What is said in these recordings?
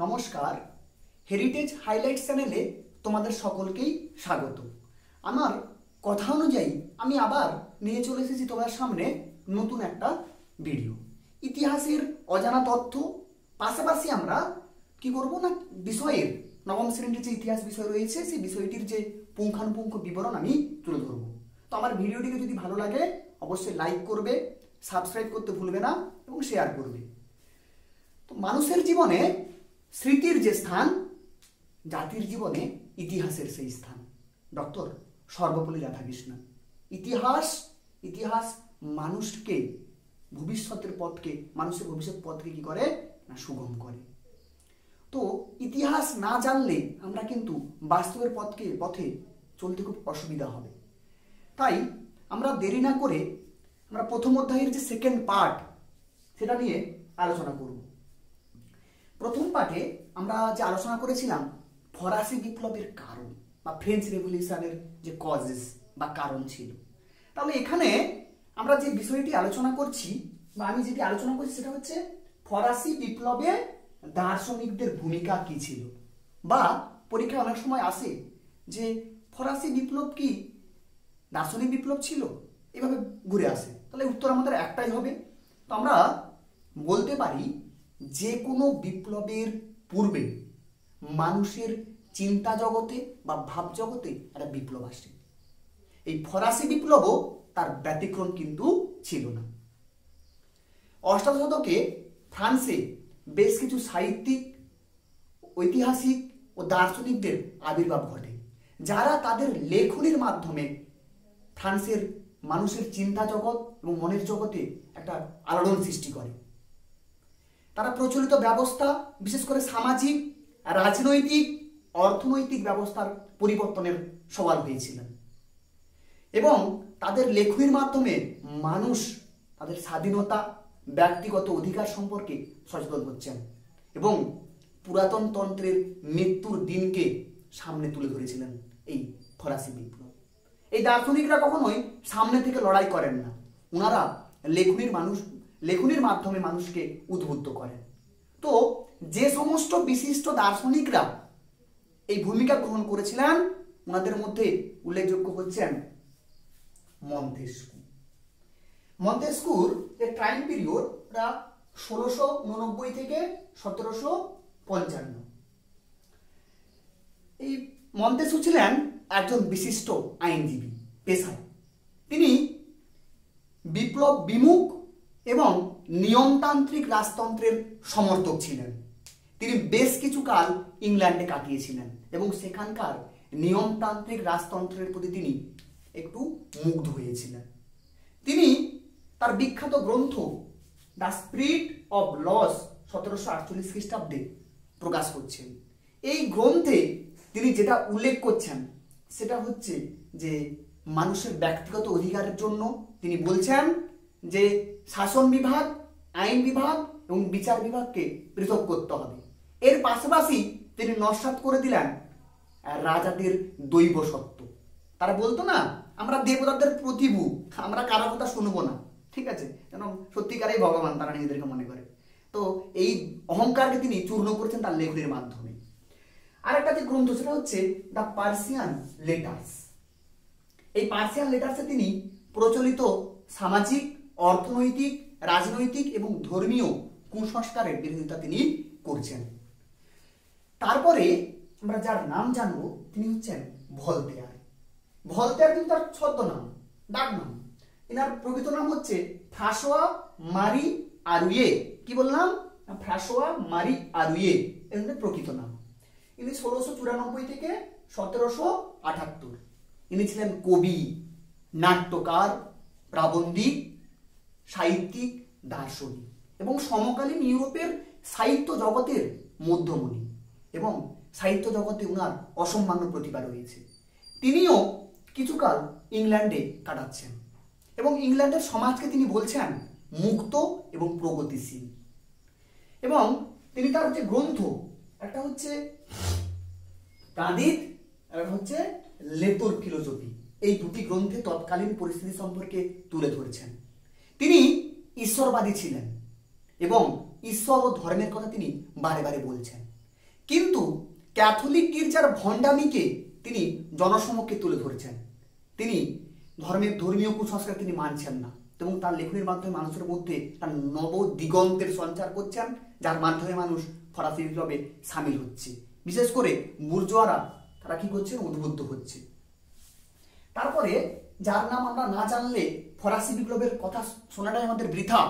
নমস্কার, heritage highlights চ্যানেলে তোমাদের সকলকেই স্বাগত। আমার কথা অনুযায়ী আমি আবার নিয়ে চলে এসেছি তোমাদের সামনে নতুন একটা ভিডিও। ইতিহাসের অজানা তথ্য, পাশাপাশি আমরা কি করব না, বিষয়ের নবম শ্রেণীর যে ইতিহাস বিষয় রয়েছে সেই বিষয়টির যে পুঙ্খানুপুঙ্খ বিবরণ আমি তুলে ধরবো। তো আমার ভিডিওটিকে যদি ভালো লাগে অবশ্যই লাইক করবে, সাবস্ক্রাইব করতে ভুলবে না এবং শেয়ার করবে। তো মানুষের জীবনে স্মৃতির যে স্থান, জাতির জীবনে ইতিহাসের সেই স্থান। ডক্টর সর্বপল্লী রাধাকৃষ্ণন। ইতিহাস মানুষকে ভবিষ্যতের পথকে, মানুষের ভবিষ্যৎ পথকে কি করে না, সুগম করে। তো ইতিহাস না জানলে আমরা কিন্তু বাস্তবের পথে চলতে খুব অসুবিধা হবে। তাই আমরা দেরি না করে আমরা প্রথম অধ্যায়ের যে সেকেন্ড পার্ট সেটা নিয়ে আলোচনা করব। প্রথম পার্টে আমরা যে আলোচনা করেছিলাম ফরাসি বিপ্লবের কারণ বা ফ্রেঞ্চ রেভলিউশনের যে কজেস বা কারণ ছিল। তাহলে এখানে আমরা যে বিষয়টি আলোচনা করছি বা আমি যেটি আলোচনা করছি সেটা হচ্ছে ফরাসি বিপ্লবে দার্শনিকদের ভূমিকা কি ছিল, বা পরীক্ষায় অনেক সময় আসে যে ফরাসি বিপ্লব কি দার্শনিক বিপ্লব ছিল, এভাবে ঘুরে আসে। তাহলে উত্তর আমাদের একটাই হবে। তো আমরা বলতে পারি যে কোনো বিপ্লবের পূর্বে মানুষের চিন্তা জগতে বা ভাব জগতে একটা বিপ্লব আসে। এই ফরাসি বিপ্লবও তার ব্যতিক্রম কিন্তু ছিল না। অষ্টাদশ শতকে ফ্রান্সে বেশ কিছু সাহিত্যিক, ঐতিহাসিক ও দার্শনিকদের আবির্ভাব ঘটে, যারা তাদের লেখনীর মাধ্যমে ফ্রান্সের মানুষের চিন্তা জগৎ এবং মনের জগতে একটা আলোড়ন সৃষ্টি করে। তারা প্রচলিত ব্যবস্থা, বিশেষ করে সামাজিক, রাজনৈতিক, অর্থনৈতিক ব্যবস্থার পরিবর্তনের সওয়াল হয়েছিলেন এবং তাদের লেখনীর মাধ্যমে মানুষ তাদের স্বাধীনতা, ব্যক্তিগত অধিকার সম্পর্কে সচেতন হচ্ছেন এবং পুরাতন তন্ত্রের মৃত্যুর দিনকে সামনে তুলে ধরেছিলেন এই ফরাসি বিপ্লব। এই দার্শনিকরা কখনোই সামনে থেকে লড়াই করেন না, ওনারা লেখনীর মাধ্যমে মানুষকে উদ্বুদ্ধ করেন। তো যে সমস্ত বিশিষ্ট দার্শনিকরা এই ভূমিকা গ্রহণ করেছিলেন ওনাদের মধ্যে উল্লেখযোগ্য হচ্ছেন মন্তেস্কুর যে টাইম পিরিয়ড 1689 থেকে 1755। এই মন্তেস্কু ছিলেন একজন বিশিষ্ট আইনজীবী পেশায়। তিনি বিপ্লব বিমুখ এবং নিয়মতান্ত্রিক রাজতন্ত্রের সমর্থক ছিলেন। তিনি বেশ কিছু কাল ইংল্যান্ডে কাটিয়েছিলেন এবং সেখানকার নিয়মতান্ত্রিক রাজতন্ত্রের প্রতি তিনি একটু মুগ্ধ হয়েছিলেন। তিনি তার বিখ্যাত গ্রন্থ দ্য স্পিরিট অব লস 1748 খ্রিস্টাব্দে প্রকাশ করছেন। এই গ্রন্থে তিনি যেটা উল্লেখ করছেন সেটা হচ্ছে যে মানুষের ব্যক্তিগত অধিকারের জন্য তিনি বলছেন যে শাসন বিভাগ, আইন বিভাগ এবং বিচার বিভাগকে পৃথক করতে হবে। এর পাশাপাশি তিনি নস্যাৎ করে দিলেন রাজাদের দৈব সত্য। তারা বলতো না, আমরা দেবতাদের প্রতিভু, আমরা কারো কথা শুনবো না, ঠিক আছে, যেন সত্যিকারেই ভগবান তারা নিজেদেরকে মনে করে। তো এই অহংকারকে তিনি চূর্ণ করেছেন তার লেখনীর মাধ্যমে। আর একটা যে গ্রন্থ সেটা হচ্ছে দ্য পার্সিয়ান লেটার্স। এই পার্সিয়ান লেটার্সে তিনি প্রচলিত সামাজিক, অর্থনৈতিক, রাজনৈতিক এবং ধর্মীয় কুসংস্কারের বিরোধিতা তিনি করছেন। তারপরে আমরা যার নাম জানবো তিনি হচ্ছেন ভলতেয়ার। ভলতেয়ার কিন্তু তার ছদ্মনাম, ডাক নাম। এনার প্রকৃত নাম হচ্ছে ফ্রাঁসোয়া মারি আরুয়ে। কি বললাম? ফ্রাঁসোয়া মারি আরুয়ে এর প্রকৃত নাম। ইনি 1694 থেকে 1778। ইনি ছিলেন কবি, নাট্যকার, প্রাবন্ধিক, সাহিত্যিক, দার্শনিক এবং সমকালীন ইউরোপের সাহিত্য জগতের মধ্যমণি এবং সাহিত্য জগতে ওনার অসামান্য প্রতিভা রয়েছে। তিনিও কিছুকাল ইংল্যান্ডে কাটাচ্ছেন এবং ইংল্যান্ডের সমাজকে তিনি বলছেন মুক্ত এবং প্রগতিশীল। এবং তিনি তার যে গ্রন্থ, একটা হচ্ছে কাদিদ, একটা হচ্ছে লেতর ফিলোসফি, এই দুটি গ্রন্থে তৎকালীন পরিস্থিতি সম্পর্কে তুলে ধরেছেন। তিনি ঈশ্বরবাদী ছিলেন এবং ঈশ্বর ও ধর্মের কথা তিনি বারে বারে বলছেন। কিন্তু ক্যাথলিক গির্জার ভণ্ডামিকে তিনি জনসমক্ষে তুলে ধরেছেন। তিনি ধর্মীয় কুসংস্কার তিনি মানছেন না এবং তার লেখনের মাধ্যমে মানুষের মধ্যে তার নব দিগন্তের সঞ্চার করছেন, যার মাধ্যমে মানুষ ফরাসি বিপ্লবে সামিল হচ্ছে। বিশেষ করে বুর্জোয়ারা তারা কি করছেন, উদ্বুদ্ধ হচ্ছে। তারপরে যার নাম আমরা না জানলে ফরাসি বিপ্লবের কথা শোনাটাই আমাদের বৃথা,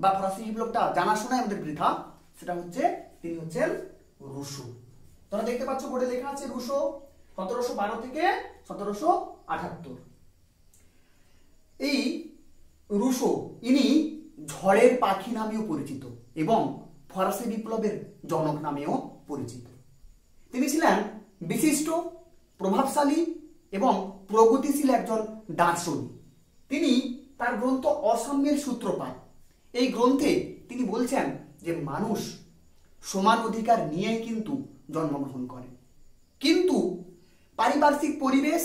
বা ফরাসি বিপ্লবটা জানাশোনাই আমাদের বৃথা, সেটা হচ্ছে তিনি হচ্ছেন রুশো। তোমরা দেখতে পাচ্ছ বোর্ডে লেখা আছে রুশো 1712 থেকে 1778। এই রুশো ইনি ঝড়ের পাখি নামেও পরিচিত এবং ফরাসি বিপ্লবের জনক নামেও পরিচিত। তিনি ছিলেন বিশিষ্ট, প্রভাবশালী এবং প্রগতিশীল একজন দার্শনিক। তিনি তার গ্রন্থ অসাম্যের সূত্রপাত, এই গ্রন্থে তিনি বলছেন যে মানুষ সমান অধিকার নিয়েই কিন্তু জন্মগ্রহণ করে, কিন্তু পারিপার্শ্বিক পরিবেশ,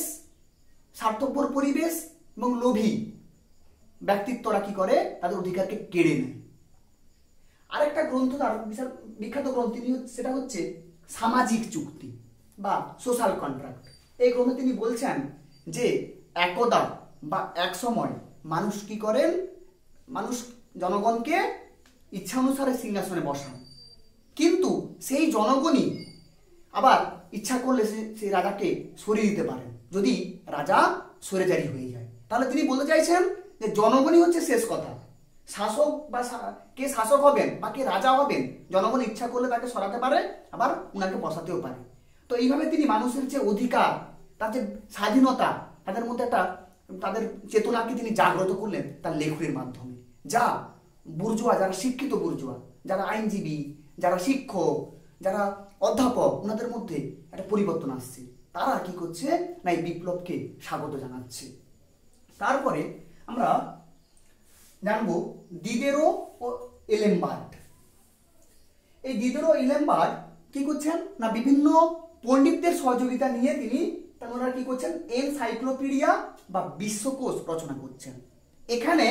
স্বার্থপর পরিবেশ এবং লোভী ব্যক্তিত্বরা কি করে, তাদের অধিকারকে কেড়ে নেয়। আরেকটা গ্রন্থ, তার বিশাল বিখ্যাত গ্রন্থ, সেটা হচ্ছে সামাজিক চুক্তি বা সোশ্যাল কন্ট্রাক্ট। এই গ্রন্থে তিনি বলছেন যে একদা বা এক সময় মানুষ কি করেন, মানুষ জনগণকে ইচ্ছা অনুসারে সিংহাসনে বসান, কিন্তু সেই জনগণই আবার ইচ্ছা করলে সেই রাজাকে সরিয়ে দিতে পারেন যদি রাজা সরেজারি হয়ে যায়। তাহলে তিনি বলতে চাইছেন যে জনগণই হচ্ছে শেষ কথা, শাসক বা কে শাসক হবেন বা কে রাজা হবেন, জনগণ ইচ্ছা করলে তাকে সরাতে পারে, আবার উনাকে বসাতেও পারে। তো এইভাবে তিনি মানুষের যে অধিকার, তার যে স্বাধীনতা, তাদের মধ্যে একটা তাদের চেতনাকে তিনি জাগ্রত করলেন তার লেখনের মাধ্যমে, যা বুর্জোয়া, যারা শিক্ষিত বুর্জোয়া, যারা আইনজীবী, যারা শিক্ষক, যারা অধ্যাপক, ওনাদের মধ্যে একটা পরিবর্তন আসছে। তারা কি করছে না, এই বিপ্লবকে স্বাগত জানাচ্ছে। তারপরে আমরা জানবো দিদেরো ও এলেমবার্ট। এই দিদেরো এলেমবার্ট কি করছেন না, বিভিন্ন পণ্ডিতদের সহযোগিতা নিয়ে তিনি ওনারা কি করছেন, এনসাইক্লোপিডিয়া বা বিশ্বকোষ রচনা করছেন। এখানে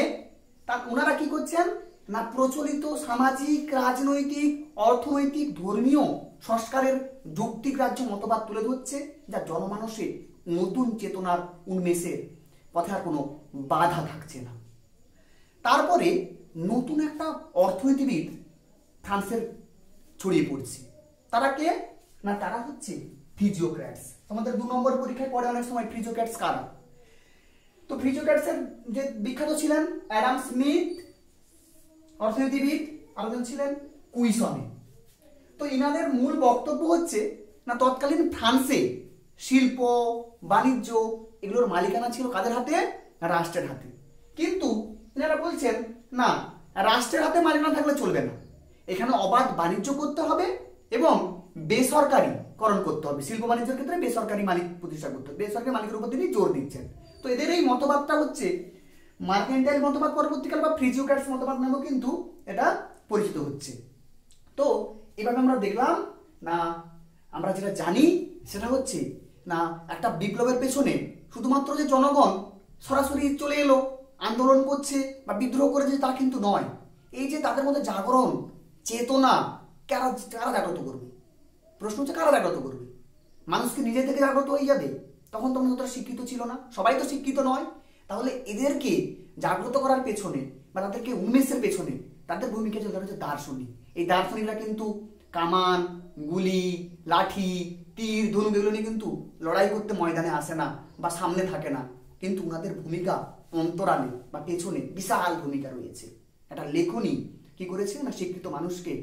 ওনারা কি করছেন না, প্রচলিত সামাজিক, রাজনৈতিক, অর্থনৈতিক, ধর্মীয় সংস্কারের যুক্তিগ্রাহ্য মতবাদ তুলে ধরছে, যা জনমানসে নতুন চেতনার উন্মেষের পথে আর কোনো বাধা থাকছে না। তারপরে নতুন একটা অর্থনীতিবিদ ফ্রান্সের ছড়িয়ে পড়ছে। তারা কে না, তারা হচ্ছে ফিজিওক্র্যাটস। তোমাদের 2 নম্বর পরীক্ষায় পড়ে অনেক সময় ফিজিওক্র্যাটস কারা। তো ফিজিওক্র্যাটসের যে বিখ্যাত ছিলেন অ্যাডাম স্মিথ অর্থনীতিবিদ, আরেকজন ছিলেন কুইসনে। তো ইনাদের মূল বক্তব্য হচ্ছে না, তৎকালীন ফ্রান্সে শিল্প, বাণিজ্য এগুলোর মালিকানা ছিল কাদের হাতে, রাষ্ট্রের হাতে। কিন্তু এনারা বলছেন না, রাষ্ট্রের হাতে মালিকানা থাকলে চলবে না, এখানে অবাধ বাণিজ্য করতে হবে এবং বেসরকারিকরণ করতে হবে। শিল্প বাণিজ্যের ক্ষেত্রে বেসরকারি মালিক প্রতিষ্ঠা করতে হবে, বেসরকারি মালিকের উপর তিনি জোর দিচ্ছেন। তো এদের এই মতবাদটা হচ্ছে মার্কেন্টাইল মতবাদ, পরবর্তীকালে বা ফিজিওক্র্যাটস মতবাদ নামেও কিন্তু এটা পরিচিত হচ্ছে। তো এভাবে আমরা দেখলাম না, আমরা যেটা জানি সেটা হচ্ছে না, একটা বিপ্লবের পেছনে শুধুমাত্র যে জনগণ সরাসরি চলে এলো, আন্দোলন করছে বা বিদ্রোহ করেছে তা কিন্তু নয়। এই যে তাদের মধ্যে জাগরণ, চেতনা, কারা জাগ্রত করবে? প্রশ্ন হচ্ছে কারা জাগ্রত করবে? মানুষকে নিজে থেকে জাগ্রত হয়ে যাবে? তখন তোমরা যতটা শিক্ষিত ছিল না, সবাই তো শিক্ষিত নয়। তাহলে এদেরকে জাগ্রত করার পেছনে বা তাদেরকে উন্মেষের পেছনে তাদের ভূমিকা হচ্ছে দার্শনিক। এই দার্শনিকরা কিন্তু কামান, গুলি, লাঠি, তীর, ধনুক এগুলো নিয়ে কিন্তু লড়াই করতে ময়দানে আসে না বা সামনে থাকে না, কিন্তু ওনাদের ভূমিকা অন্তরালে বা পেছনে বিশাল ভূমিকা রয়েছে। একটা লেখনী কি করেছে না, শিক্ষিত মানুষকে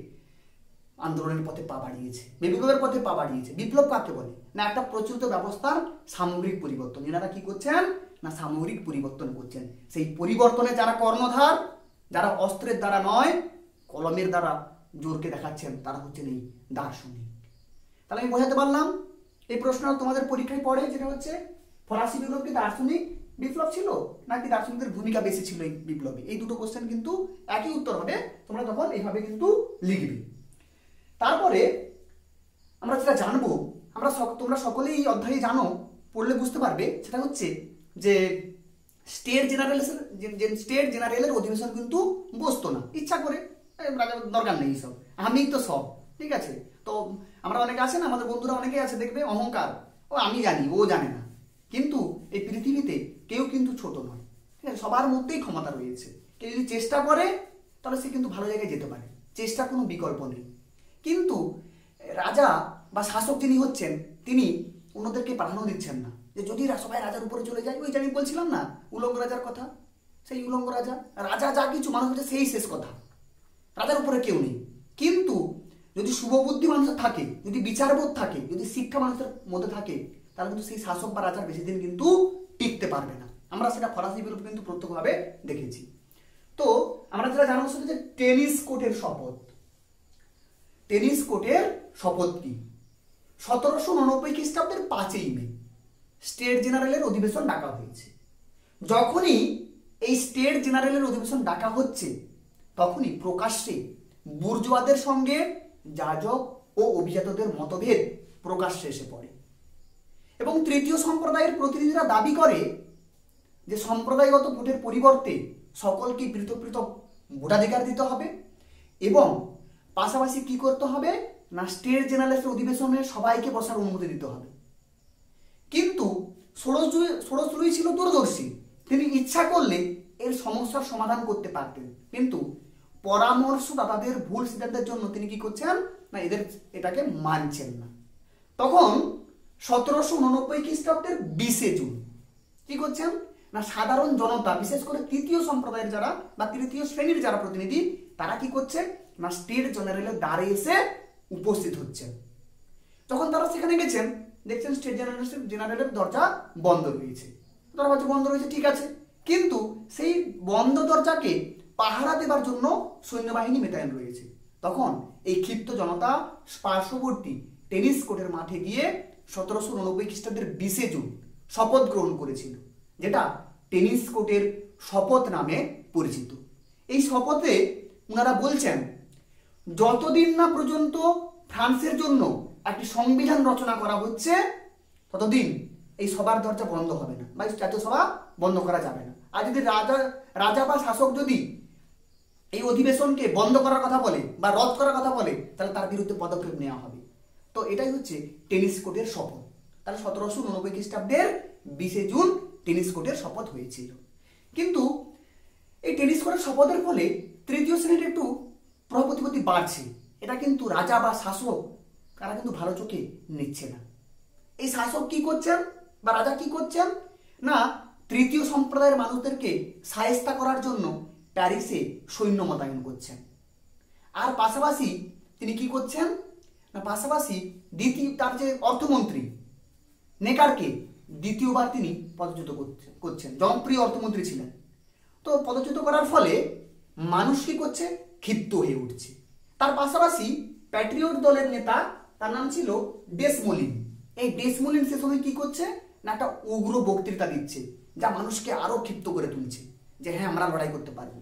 আন্দোলনের পথে পা বাড়িয়েছে, বিপ্লবের পথে পা বাড়িয়েছে। বিপ্লব কাকে বলে না, একটা প্রচলিত ব্যবস্থার সামগ্রিক পরিবর্তন। এনারা কি করছেন না, সামগ্রিক পরিবর্তন করছেন। সেই পরিবর্তনে যারা কর্ণধার, যারা অস্ত্রের দ্বারা নয় কলমের দ্বারা জোরকে দেখাচ্ছেন, তারা হচ্ছেন এই দার্শনিক। তাহলে আমি বোঝাতে পারলাম এই প্রশ্ন তোমাদের পরীক্ষায় পড়ে, যেটা হচ্ছে ফরাসি বিপ্লব কি দার্শনিক বিপ্লব ছিল নাকি দার্শনিকদের ভূমিকা বেশি ছিল এই বিপ্লবে? এই দুটো কোশ্চেন কিন্তু একই উত্তর হবে, তোমরা তখন এইভাবে কিন্তু লিখবে। তারপরে আমরা যেটা জানবো, তোমরা সকলেই এই অধ্যায়ে জানো, পড়লে বুঝতে পারবে, সেটা হচ্ছে যে স্টেট জেনারেলের অধিবেশন কিন্তু বসতো না ইচ্ছা করে, দরকার নেই সব, আমি তো সব ঠিক আছে। তো আমরা অনেকে আছে না, আমাদের বন্ধুরা অনেকেই আছে, দেখবে অহংকার, ও আমি জানি ও জানে না। কিন্তু এই পৃথিবীতে কেউ কিন্তু ছোট নয়, ঠিক আছে? সবার মধ্যেই ক্ষমতা রয়েছে। কেউ যদি চেষ্টা করে তাহলে সে কিন্তু ভালো জায়গায় যেতে পারে, চেষ্টার কোনো বিকল্প নেই। কিন্তু রাজা বা শাসক যিনি হচ্ছেন, তিনি অন্যদেরকে প্রাধান্য দিচ্ছেন না, যে যদি সবাই রাজার উপরে চলে যায়। ওই যে আমি বলছিলাম না উলঙ্গ রাজার কথা, সেই উলঙ্গ রাজা, রাজা যা কিছু মানুষ হচ্ছে সেই শেষ কথা, রাজার উপরে কেউ নেই। কিন্তু যদি শুভবুদ্ধি মানুষের থাকে, যদি বিচারবোধ থাকে, যদি শিক্ষা মানুষের মধ্যে থাকে, তাহলে কিন্তু সেই শাসক বা রাজার বেশি দিন কিন্তু টিকতে পারবে না। আমরা সেটা ফরাসি বিপ্লব কিন্তু প্রত্যক্ষভাবে দেখেছি। তো আমরা যেটা জানবো সেটা হচ্ছে টেনিস কোর্টের শপথ। টেনিস কোর্টের শপথ কি? 1789 খ্রিস্টাব্দের 5ই মে স্টেট জেনারেলের অধিবেশন ডাকা হয়েছে। যখনই এই স্টেট জেনারেলের অধিবেশন ডাকা হচ্ছে, তখনই প্রকাশ্যে বুর্জোয়াদের সঙ্গে যাজক ও অভিজাতদের মতভেদ প্রকাশ্যে এসে পড়ে এবং তৃতীয় সম্প্রদায়ের প্রতিনিধিরা দাবি করে যে সম্প্রদায়গত ভোটের পরিবর্তে সকলকে পৃথক পৃথক ভোটাধিকার দিতে হবে এবং পাশাপাশি কি করতে হবে না, স্টেট জেনারেলের অধিবেশনে সবাইকে বসার অনুমতি দিতে হবে। কিন্তু ষোড়শ লুই ছিল দূরদর্শী, তিনি ইচ্ছা করলে এর সমস্যার সমাধান করতে পারতেন, কিন্তু পরামর্শদাতাদের ভুল সিদ্ধান্তের জন্য তিনি কি করছেন না, এটাকে মানছেন না। তখন 1789 খ্রিস্টাব্দের 20 জুন কি করছেন না, সাধারণ জনতা, বিশেষ করে তৃতীয় সম্প্রদায়ের যারা বা তৃতীয় শ্রেণীর যারা প্রতিনিধি, তারা কি করছে না, স্টেট জেনারেলের দ্বারে এসে উপস্থিত হচ্ছেন। যখন তারা সেখানে গেছেন, দেখছেন স্টেট জেনারেলের দরজা বন্ধ রয়েছে। দরজা বন্ধ রয়েছে, ঠিক আছে, কিন্তু সেই বন্ধ দরজাকে পাহারা দেবার জন্য সৈন্যবাহিনী মোতায়েন রয়েছে। তখন এই ক্ষিপ্ত জনতা পার্শ্ববর্তী টেনিস কোর্টের মাঠে গিয়ে 1789 খ্রিস্টাব্দের 20 জুন শপথ গ্রহণ করেছিল, যেটা টেনিস কোর্টের শপথ নামে পরিচিত। এই শপথে ওনারা বলছেন, যতদিন না পর্যন্ত ফ্রান্সের জন্য একটি সংবিধান রচনা করা হচ্ছে, ততদিন এই সবার দরজা বন্ধ হবে না বা জাতীয় সভা বন্ধ করা যাবে না। আর যদি রাজা বা শাসক যদি এই অধিবেশনকে বন্ধ করার কথা বলে বা রদ করার কথা বলে, তাহলে তার বিরুদ্ধে পদক্ষেপ নেওয়া হবে। তো এটাই হচ্ছে টেনিস কোর্টের শপথ। তাহলে 1789 খ্রিস্টাব্দের 20 জুন টেনিস কোর্টের শপথ হয়েছিল। কিন্তু এই টেনিস কোর্টের শপথের ফলে তৃতীয় শ্রেণীর একটু প্রতিপত্তি বাড়ছে। এটা কিন্তু রাজা বা শাসক তারা কিন্তু ভালো চোখে নিচ্ছে না। এই শাসক কি করছেন বা রাজা কি করছেন না, তৃতীয় সম্প্রদায়ের মানুষদেরকে শায়েস্তা করার জন্য প্যারিসে সৈন্য মোতায়েন করছেন। আর পাশাপাশি তিনি কি করছেন না, পাশাপাশি তার যে অর্থমন্ত্রী নেকারকে দ্বিতীয়বার তিনি পদচ্যুত করছেন। জনপ্রিয় অর্থমন্ত্রী ছিলেন। তো পদচ্যুত করার ফলে মানুষ কি করছে, ক্ষিপ্ত হয়ে উঠছে। তার পাশাপাশি প্যাট্রিয়ট দলের নেতা, তার নাম ছিল ডেসমোলিন। এই ডেসমোলিন সে সময় কি করছে না, একটা উগ্র বক্তৃতা দিচ্ছে, যা মানুষকে আরো ক্ষিপ্ত করে তুলছে যে হ্যাঁ আমরা লড়াই করতে পারবো।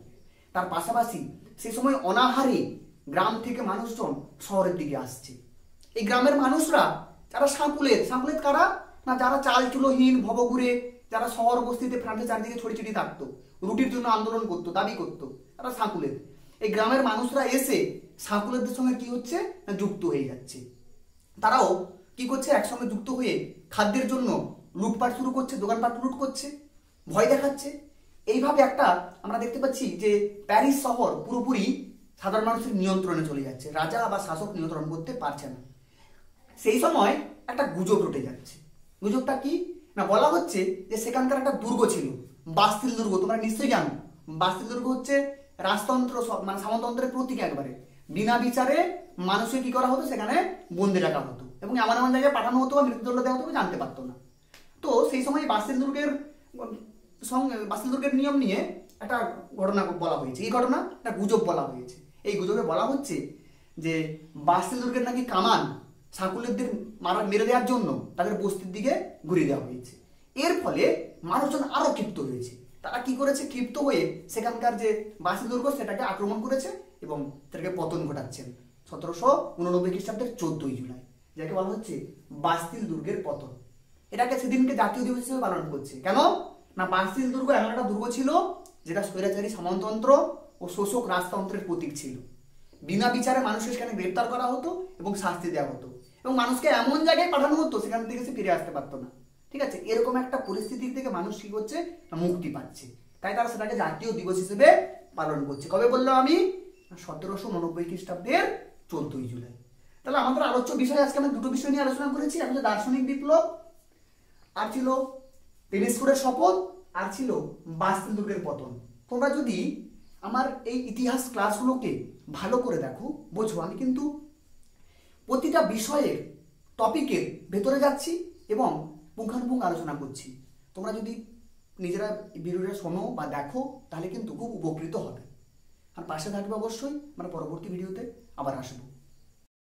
তার পাশাপাশি সে সময় অনাহারে গ্রাম থেকে মানুষজন শহরের দিকে আসছে। এই গ্রামের মানুষরা যারা সাঁকুলেত কারা না, যারা চাল চুলোহীন ভবঘুরে, যারা শহর বস্তিতে ফ্রান্সের চারিদিকে ছড়িয়ে ছিটিয়ে থাকতো, রুটির জন্য আন্দোলন করতো, দাবি করতো, তারা সাঁকুলেত। এই গ্রামের মানুষরা এসে সাঁকুলেতদের সঙ্গে কি হচ্ছে না, যুক্ত হয়ে যাচ্ছে। তারাও কি করছে, একসঙ্গে যুক্ত হয়ে খাদ্যের জন্য লুটপাট শুরু করছে, দোকানপাট লুট করছে, ভয় দেখাচ্ছে। এইভাবে একটা আমরা দেখতে পাচ্ছি যে প্যারিস শহর পুরোপুরি সাধারণ মানুষের নিয়ন্ত্রণে চলে যাচ্ছে, রাজা বা শাসক নিয়ন্ত্রণ করতে পারছে না। সেই সময় একটা গুজব রটে যাচ্ছে। গুজবটা কি না, বলা হচ্ছে যে সেখানকার একটা দুর্গ ছিল, বাস্তিল দুর্গ। তোমরা নিশ্চয়ই জানো বাস্তিল দুর্গ হচ্ছে রাজতন্ত্র মানে সামন্ততন্ত্রের প্রতীক। একবারে বিনা বিচারে মানুষকে কি করা হতো, সেখানে বন্দি রাখা হতো এবং এমন এমন জায়গায় পাঠানো হতো বা মৃত্যুদণ্ড দেওয়া হতো, জানতে পারতো না। তো সেই সময় বাস্তিল দুর্গের নিয়ম নিয়ে একটা ঘটনা বলা হয়েছে। এই ঘটনা একটা গুজব বলা হয়েছে। এই গুজবে বলা হচ্ছে যে বাস্তিল দুর্গের নাকি কামান সাঁকুলেতদের মেরে দেওয়ার জন্য তাদের বস্তির দিকে ঘুরিয়ে দেওয়া হয়েছে। এর ফলে মানুষজন আরো ক্ষিপ্ত হয়েছে। তারা কি করেছে, ক্ষিপ্ত হয়ে সেখানকার যে বাস্তিল দুর্গ সেটাকে আক্রমণ করেছে এবং সেটাকে পতন ঘটাচ্ছেন 1789 খ্রিস্টাব্দের 14 জুলাই, যাকে বলা হচ্ছে বাস্তিল দুর্গের পতন। এটাকে সেদিনকে জাতীয় দিবস হিসেবে পালন করছে। কেন না, বাস্তিল দুর্গ এমন একটা দুর্গ ছিল যেটা স্বৈরাচারী সামন্ততন্ত্র ও শোষক রাজতন্ত্রের প্রতীক ছিল। বিনা বিচারে মানুষকে সেখানে গ্রেপ্তার করা হতো এবং শাস্তি দেওয়া হতো। এবং মানুষকে এমন জায়গায় পাঠানো হতো সেখান থেকে সে ফিরে আসতে পারতো না। ঠিক আছে, এরকম একটা পরিস্থিতি থেকে মানুষ কি করছে, মুক্তি পাচ্ছে, তাই তারা সেটাকে জাতীয় দিবস হিসেবে পালন করছে। কবে বললাম আমি? 1789 খ্রিস্টাব্দের 14ই জুলাই। তাহলে আমাদের আলোচ্য বিষয় আজকে আমরা দুটো বিষয় নিয়ে আলোচনা করেছি, একটা হচ্ছে দার্শনিক বিপ্লব, আর ছিল পেরিস্কোরের শপথ, আর ছিল বাস্তিল দুর্গের পতন। তোমরা যদি আমার এই ইতিহাস ক্লাসগুলোকে ভালো করে দেখো, বোঝো আমি কিন্তু প্রতিটা বিষয়ের টপিকের ভেতরে যাচ্ছি এবং পুঙ্খানুপুঙ্খ আলোচনা করছি। তোমরা যদি নিজেরা ভিডিওটা শোনো বা দেখো তাহলে কিন্তু খুব উপকৃত হবে। আর পাশে থাকবে অবশ্যই, আমরা পরবর্তী ভিডিওতে আবার আসবো।